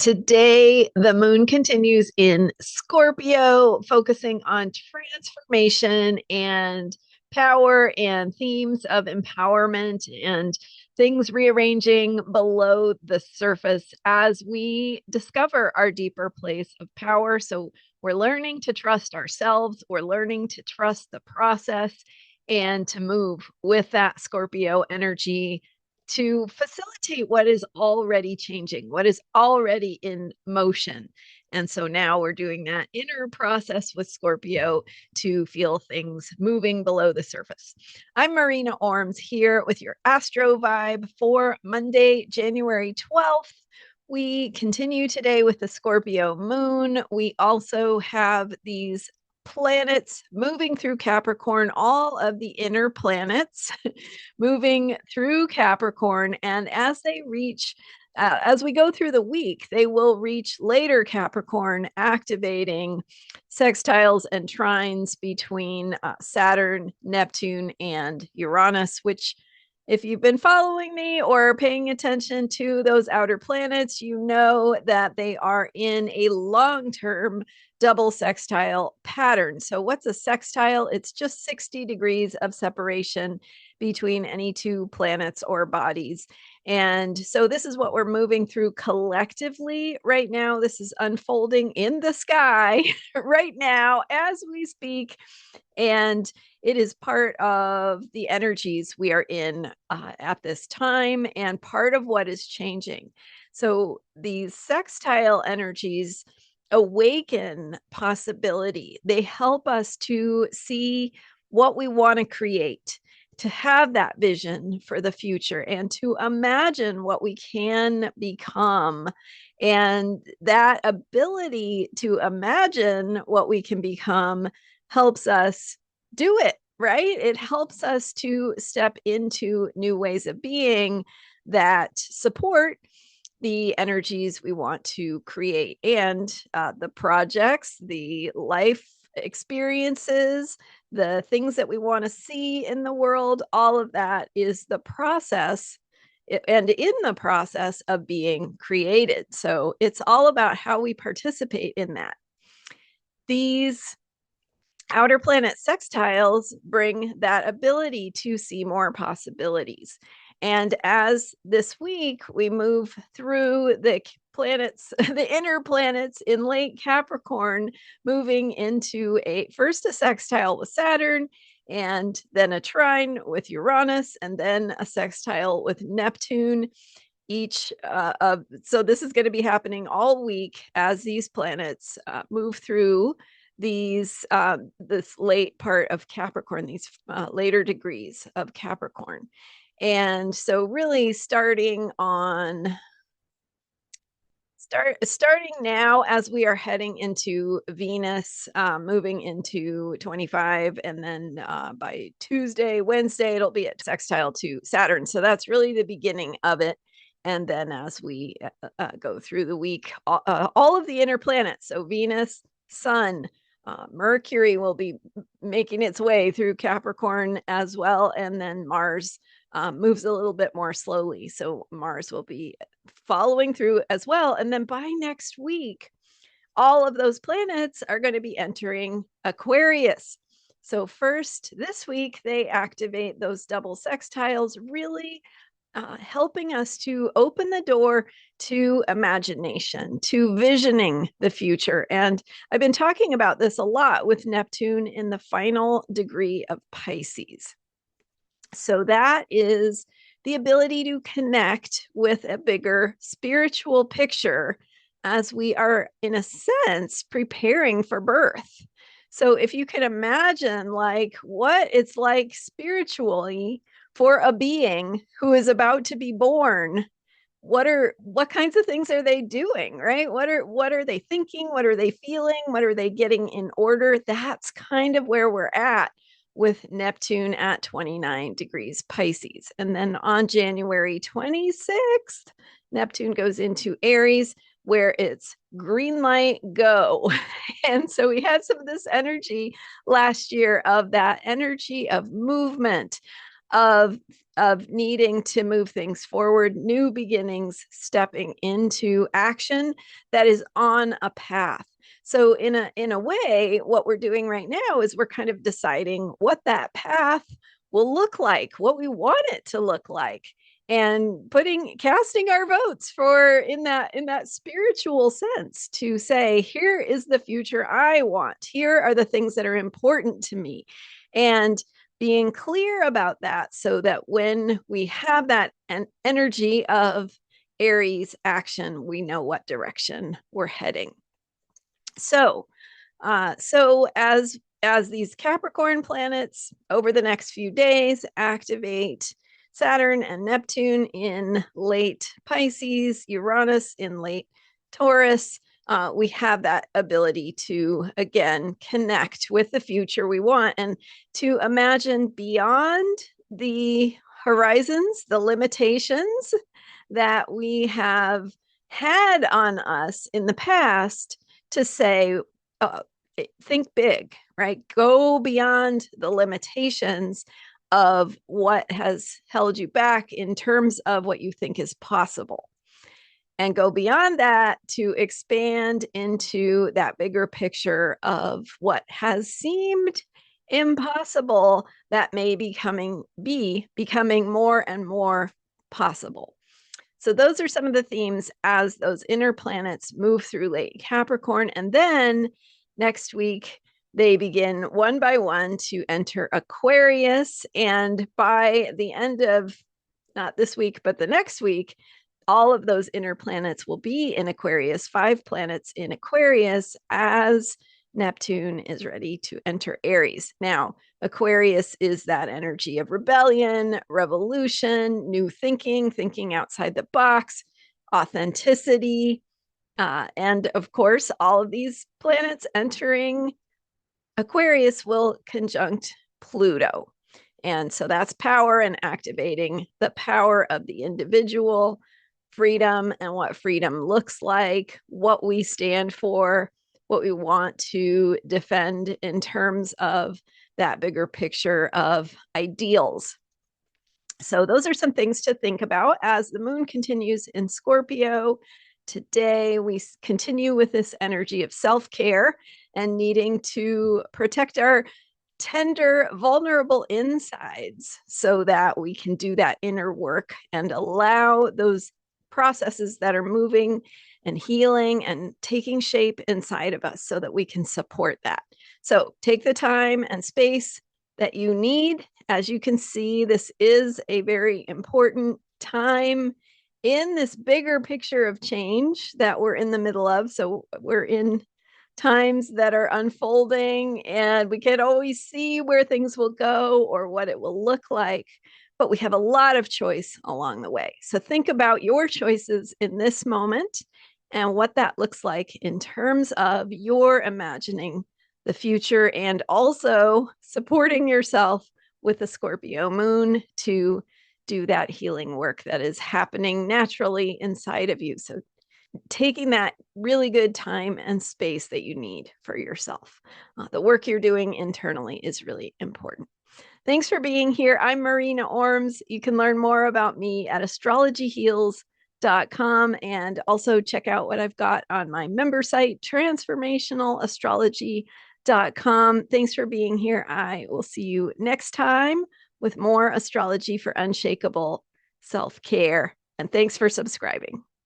Today, the moon continues in Scorpio, focusing on transformation and power and themes of empowerment and things rearranging below the surface as we discover our deeper place of power. So, we're learning to trust ourselves, we're learning to trust the process, and to move with that Scorpio energy to facilitate what is already changing, what is already in motion. And so now we're doing that inner process with Scorpio to feel things moving below the surface. I'm Marina Orms here with your Astro Vibe for Monday, January 12th. We continue today with the Scorpio moon. We also have these planets moving through Capricorn, all of the inner planets moving through Capricorn. And as they reach, as we go through the week, they will reach later Capricorn, activating sextiles and trines between Saturn, Neptune, and Uranus, which, if you've been following me or paying attention to those outer planets, you know that they are in a long-term double sextile pattern. So what's a sextile? It's just 60 degrees of separation between any two planets or bodies. And so this is what we're moving through collectively right now. This is unfolding in the sky right now as we speak. And it is part of the energies we are in at this time and part of what is changing. So these sextile energies awaken possibility. They help us to see what we want to create, to have that vision for the future, and to imagine what we can become. And that ability to imagine what we can become helps us do it, right? It helps us to step into new ways of being that support the energies we want to create, and the projects, the life experiences, the things that we want to see in the world. All of that is the process and in the process of being created. So it's all about how we participate in that. These outer planet sextiles bring that ability to see more possibilities. And as this week we move through the planets, the inner planets in late Capricorn, moving into first a sextile with Saturn, and then a trine with Uranus, and then a sextile with Neptune. So this is going to be happening all week as these planets move through this late part of Capricorn, these later degrees of Capricorn. And so really starting now as we are heading into Venus, moving into 25, and then by Tuesday, Wednesday, it'll be at sextile to Saturn. So that's really the beginning of it. And then as we go through the week, all of the inner planets, so Venus, Sun, Mercury will be making its way through Capricorn as well. And then Mars moves a little bit more slowly. So Mars will be following through as well. And then by next week, all of those planets are going to be entering Aquarius. So first this week, they activate those double sextiles, really helping us to open the door to imagination, to visioning the future. And I've been talking about this a lot with Neptune in the final degree of Pisces. So that is the ability to connect with a bigger spiritual picture as we are, in a sense, preparing for birth. So if you can imagine like what it's like spiritually for a being who is about to be born, what kinds of things are they doing, right? What are they thinking? What are they feeling? What are they getting in order? That's kind of where we're at with Neptune at 29 degrees Pisces. And then on January 26th, Neptune goes into Aries, where it's green light, go. And so we had some of this energy last year, of that energy of movement, of needing to move things forward, new beginnings, stepping into action that is on a path. So in a way, what we're doing right now is we're kind of deciding what that path will look like, what we want it to look like, and casting our votes for in that spiritual sense to say, here is the future I want, here are the things that are important to me, and being clear about that so that when we have that energy of Aries action, we know what direction we're heading. So as these Capricorn planets over the next few days activate Saturn and Neptune in late Pisces, Uranus in late Taurus, we have that ability to, again, connect with the future we want and to imagine beyond the horizons, the limitations that we have had on us in the past, to say, think big, right? Go beyond the limitations of what has held you back in terms of what you think is possible, and go beyond that to expand into that bigger picture of what has seemed impossible that may be becoming more and more possible. So those are some of the themes as those inner planets move through late Capricorn. And then next week, they begin one by one to enter Aquarius. And by the end of, not this week, but the next week, all of those inner planets will be in Aquarius, 5 planets in Aquarius, as Neptune is ready to enter Aries. Now, Aquarius is that energy of rebellion, revolution, new thinking outside the box, authenticity. And of course, all of these planets entering Aquarius will conjunct Pluto. And so that's power and activating the power of the individual, freedom and what freedom looks like, what we stand for, what we want to defend in terms of that bigger picture of ideals. So those are some things to think about as the moon continues in Scorpio. Today, we continue with this energy of self-care and needing to protect our tender, vulnerable insides so that we can do that inner work and allow those processes that are moving and healing and taking shape inside of us so that we can support that. So take the time and space that you need. As you can see, this is a very important time in this bigger picture of change that we're in the middle of. So we're in times that are unfolding, and we can't always see where things will go or what it will look like, but we have a lot of choice along the way. So think about your choices in this moment and what that looks like in terms of your imagining the future, and also supporting yourself with the Scorpio moon to do that healing work that is happening naturally inside of you. So taking that really good time and space that you need for yourself. The work you're doing internally is really important. Thanks for being here. I'm Marina Orms. You can learn more about me at astrologyheals.com, and also check out what I've got on my member site, transformationalastrology.com. Thanks for being here. I will see you next time with more astrology for unshakable self-care. And thanks for subscribing.